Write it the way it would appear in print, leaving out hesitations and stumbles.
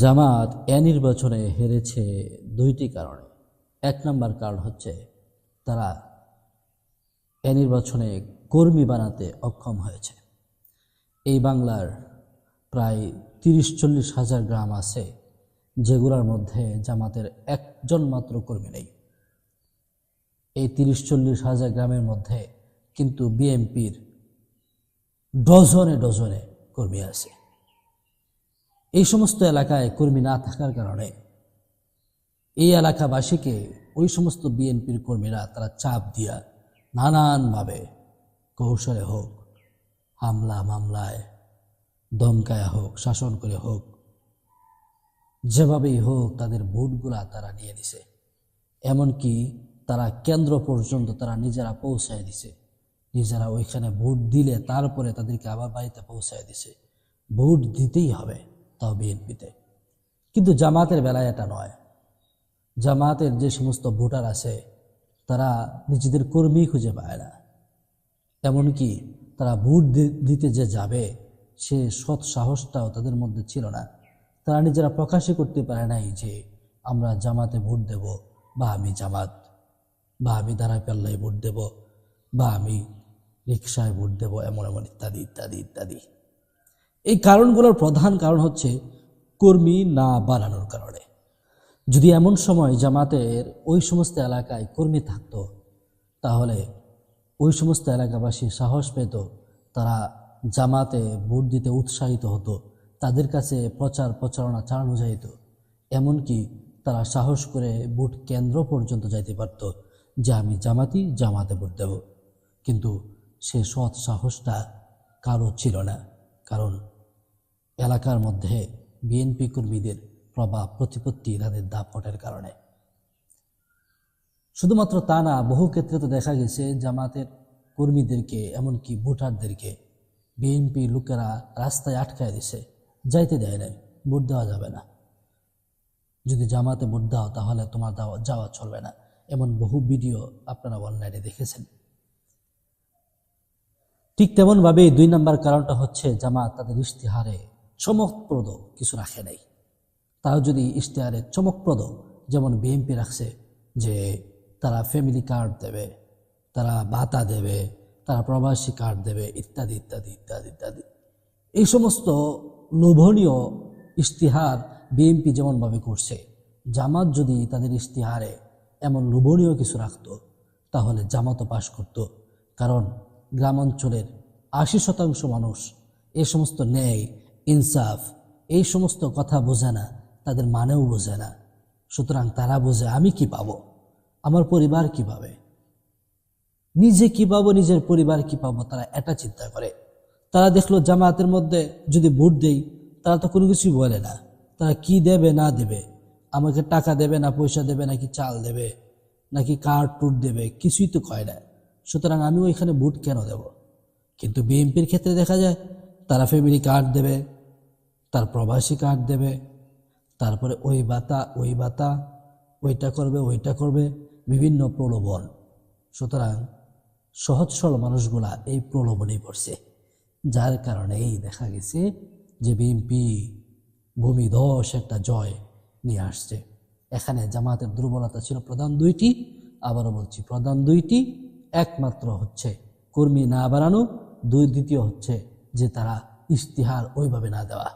জামাত নির্বাচনে হেরেছে দুইটি কারণে। এক নম্বর কারণ হচ্ছে তারা নির্বাচনে কর্মী বানাতে অক্ষম হয়েছে। এই বাংলার প্রায় ৩০-৪০ হাজার গ্রাম আছে যেগুলোর মধ্যে জামাতের একজন মাত্র কর্মী নেই। এই ৩০-৪০ হাজার গ্রামের মধ্যে কিন্তু বিএনপির ডজনে ডজনে কর্মী আছে। এই সমস্ত এলাকায় কর্মী না থাকার কারণে এই এলাকাবাসীকে ওই সমস্ত বিএনপির কর্মীরা তারা চাপ দিয়া নানানভাবে কৌশলে হোক, হামলা মামলায় ধমকায় হোক, শাসন করে হোক, যেভাবেই হোক তাদের ভোটগুলা তারা নিয়ে নিছে। এমনকি তারা কেন্দ্র পর্যন্ত তারা নিজেরা পৌঁছায় দিছে। নিজেরা ওইখানে ভোট দিলে তারপরে তাদেরকে আবার বাড়িতে পৌঁছায় দিছে। ভোট দিতেই হবে, তাও বিএনপিতে। কিন্তু জামাতের বেলায় এটা নয়। জামাতের যে সমস্ত ভোটার আছে তারা নিজেদের কর্মী খুঁজে পায় না। এমনকি তারা ভোট দিতে যে যাবে সে সৎ সাহসটাও তাদের মধ্যে ছিল না। তারা নিজেরা প্রকাশই করতে পারে নাই যে আমরা জামাতে ভোট দেব, বা আমি জামাত, বা আমি দাঁড়াপাল্লায় ভোট দেব, বা আমি রিকশায় ভোট দেব, এমন এমন ইত্যাদি ইত্যাদি ইত্যাদি। এই কারণগুলোর প্রধান কারণ হচ্ছে কর্মী না বাড়ানোর কারণে। যদি এমন সময় জামাতের ওই সমস্ত এলাকায় কর্মী থাকতো তাহলে ওই সমস্ত এলাকাবাসী সাহস পেত, তারা জামাতে ভোট দিতে উৎসাহিত হতো, তাদের কাছে প্রচারণা চালানো যাইত। এমনকি তারা সাহস করে ভোট কেন্দ্র পর্যন্ত যাইতে পারত যে আমি জামাতে ভোট দেব। কিন্তু সে সৎ সাহসটা কারো ছিল না, কারণ এলাকার মধ্যে বিএনপি কর্মীদের প্রভাব প্রতিপত্তি তাদের দাপটের কারণে। শুধুমাত্র তা না, বহু ক্ষেত্রে তো দেখা গেছে জামাতের কর্মীদেরকে, এমনকি ভোটারদেরকে বিএনপি লোকেরা রাস্তায় আটকায় দিছে, যাইতে দেয় নাই, ভোট দেওয়া যাবে না, যদি জামাতে ভোট দাও তাহলে তোমার যাওয়া চলবে না। এমন বহু ভিডিও আপনারা অনলাইনে দেখেছেন। ঠিক তেমনভাবেই দুই নম্বর কারণটা হচ্ছে জামাত তাদের ইশতেহারে চমকপ্রদ কিছু রাখে নাই। তারা যদি ইশতেহারে চমকপ্রদ, যেমন বিএনপি রাখছে যে তারা ফ্যামিলি কার্ড দেবে, তারা ভাতা দেবে, তারা প্রবাসী কার্ড দেবে, ইত্যাদি ইত্যাদি ইত্যাদি ইত্যাদি, এই সমস্ত লোভনীয় ইশতেহার বিএনপি যেমনভাবে করছে, জামাত যদি তাদের ইশতেহারে এমন লোভনীয় কিছু রাখত তাহলে জামাতও পাশ করত। কারণ গ্রামাঞ্চলের ৮০% মানুষ এই সমস্ত ন্যায় ইনসাফ এই সমস্ত কথা বোঝে না, তাদের মানেও বোঝে না। সুতরাং তারা বোঝে আমি কি পাবো, আমার পরিবার কি পাবে, নিজে কি পাবো, নিজের পরিবার কি পাবো, তারা এটা চিন্তা করে। তারা দেখলো জামাতের মধ্যে যদি ভোট দেই তারা তো কোনো কিছুই বলে না, তারা কি দেবে না দেবে, আমাকে টাকা দেবে না পয়সা দেবে, নাকি চাল দেবে, নাকি কার্ড টুট দেবে, কিছুই তো কয় না। সুতরাং আমি ওইখানে ভোট কেন দেব? কিন্তু বিএনপির ক্ষেত্রে দেখা যায় তারা ফ্যামিলি কার্ড দেবে, তার প্রবাসী কার্ড দেবে, তারপরে ওই ভাতা ওইটা করবে, বিভিন্ন প্রলোভন। সুতরাং সহজ সরল মানুষগুলা এই প্রলোভনেই পড়ছে, যার কারণেই দেখা গেছে যে বিএনপি ভূমিধস একটা জয় নিয়ে আসছে। এখানে জামাতের দুর্বলতা ছিল প্রধান দুইটি, আবারও বলছি প্রধান দুইটি। একমাত্র হচ্ছে কর্মী না বাড়ানো, দ্বিতীয় হচ্ছে যে তারা ইশতেহার ওইভাবে না দেওয়া।